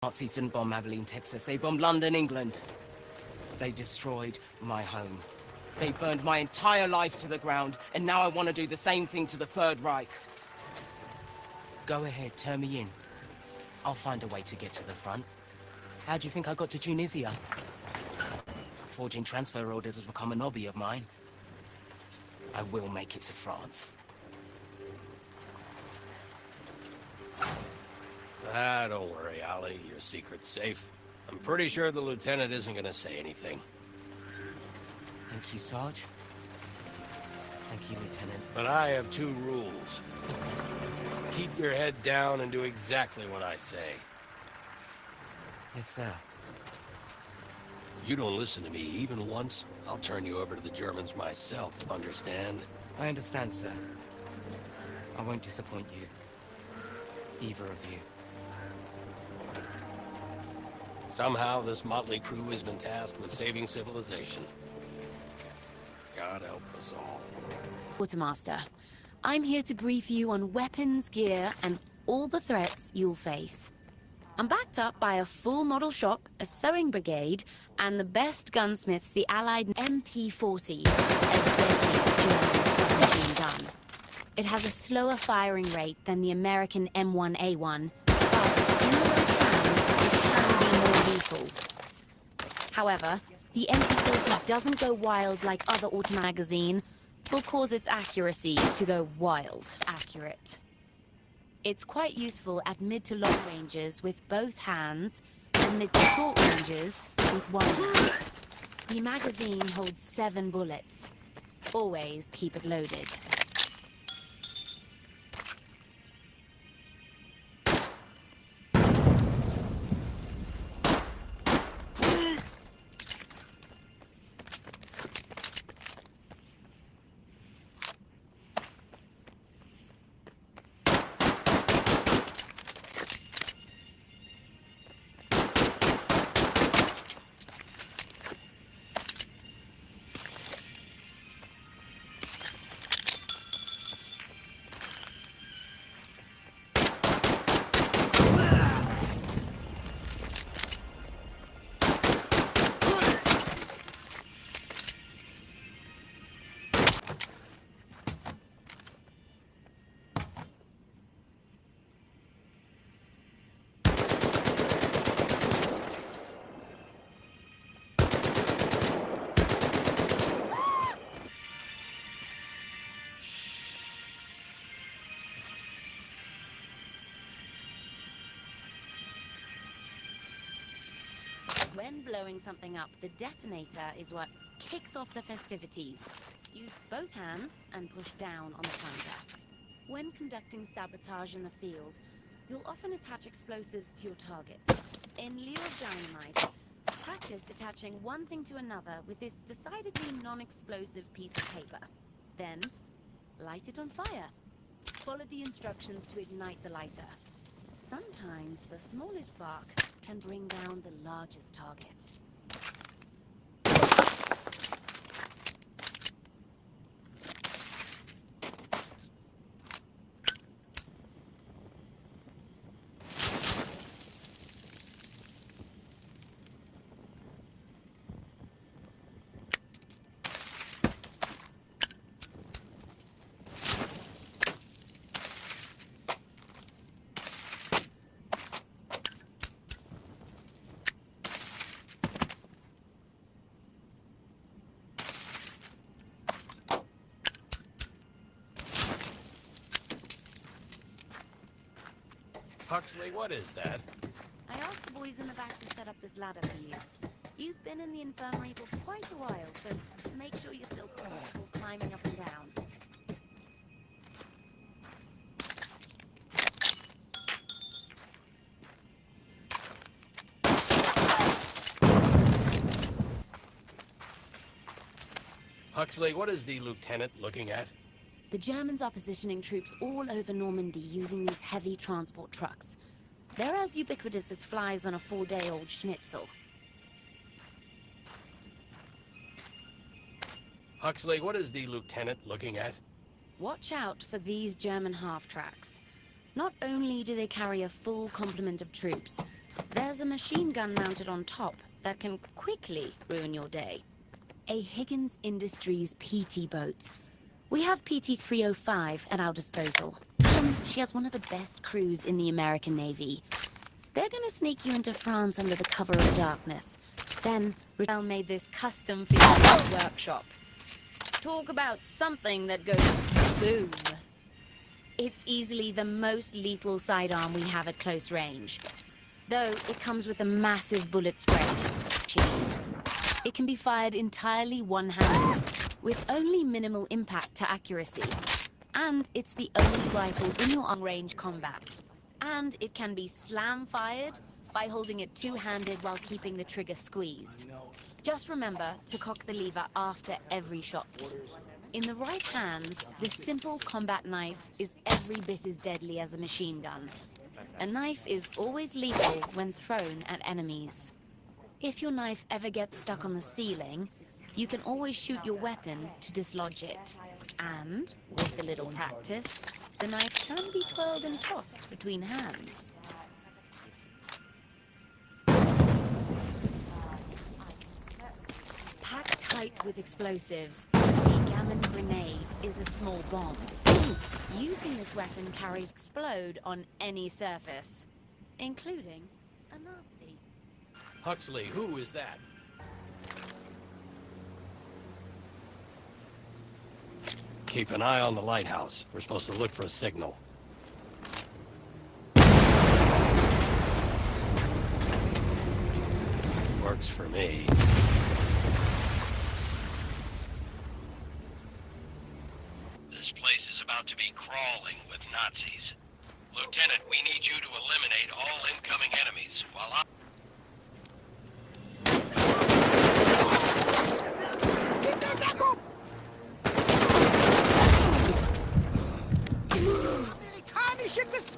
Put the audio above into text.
Nazis didn't bomb Abilene, Texas. They bombed London, England. They destroyed my home. They burned my entire life to the ground, and now I want to do the same thing to the Third Reich. Go ahead, turn me in. I'll find a way to get to the front. How do you think I got to Tunisia? Forging transfer orders has become a hobby of mine. I will make it to France. Don't worry, Ollie. Your secret's safe. I'm pretty sure the lieutenant isn't gonna say anything. Thank you, Sarge. Thank you, Lieutenant. But I have two rules. Keep your head down and do exactly what I say. Yes, sir. You don't listen to me even once, I'll turn you over to the Germans myself, understand? I understand, sir. I won't disappoint you. Either of you. Somehow this motley crew has been tasked with saving civilization. God help us all. Quartermaster, I'm here to brief you on weapons, gear, and all the threats you'll face. I'm backed up by a full model shop, a sewing brigade, and the best gunsmiths the Allied MP40, a deadly German submachine gun. It has a slower firing rate than the American M1A1, but in the right hands, it can be more lethal. However, the MP40 doesn't go wild like other automatic magazine, will cause its accuracy to go wild accurate. It's quite useful at mid to long ranges with both hands, and mid to short ranges with one hand. The magazine holds 7 bullets. Always keep it loaded. When blowing something up, the detonator is what kicks off the festivities. Use both hands and push down on the plunger. When conducting sabotage in the field, you'll often attach explosives to your target. In lieu of dynamite, practice attaching one thing to another with this decidedly non-explosive piece of paper. Then, light it on fire. Follow the instructions to ignite the lighter. Sometimes the smallest spark can bring down the largest target. Huxley, what is that? I asked the boys in the back to set up this ladder for you. You've been in the infirmary for quite a while, so make sure you're still comfortable climbing up and down. Huxley, what is the lieutenant looking at? The Germans are positioning troops all over Normandy using these heavy transport trucks. They're as ubiquitous as flies on a 4-day-old schnitzel. Huxley, what is the lieutenant looking at? Watch out for these German half-tracks. Not only do they carry a full complement of troops, there's a machine gun mounted on top that can quickly ruin your day. A Higgins Industries PT boat. We have PT 305 at our disposal, and she has one of the best crews in the American Navy. They're gonna sneak you into France under the cover of darkness. Then, Raquel made this custom for your workshop. Talk about something that goes boom. It's easily the most lethal sidearm we have at close range. Though it comes with a massive bullet spread. It can be fired entirely one-handed, with only minimal impact to accuracy. And it's the only rifle in your on-range combat. And it can be slam-fired by holding it two-handed while keeping the trigger squeezed. Just remember to cock the lever after every shot. In the right hands, this simple combat knife is every bit as deadly as a machine gun. A knife is always lethal when thrown at enemies. If your knife ever gets stuck on the ceiling, you can always shoot your weapon to dislodge it. And, with a little practice, the knife can be twirled and tossed between hands. Packed tight with explosives, a gammon grenade is a small bomb. Using this weapon carries explode on any surface, including a Nazi. Huxley, who is that? Keep an eye on the lighthouse. We're supposed to look for a signal. Works for me. This place is about to be crawling with Nazis. Lieutenant, we need you to eliminate all incoming enemies while I... Kann ich in das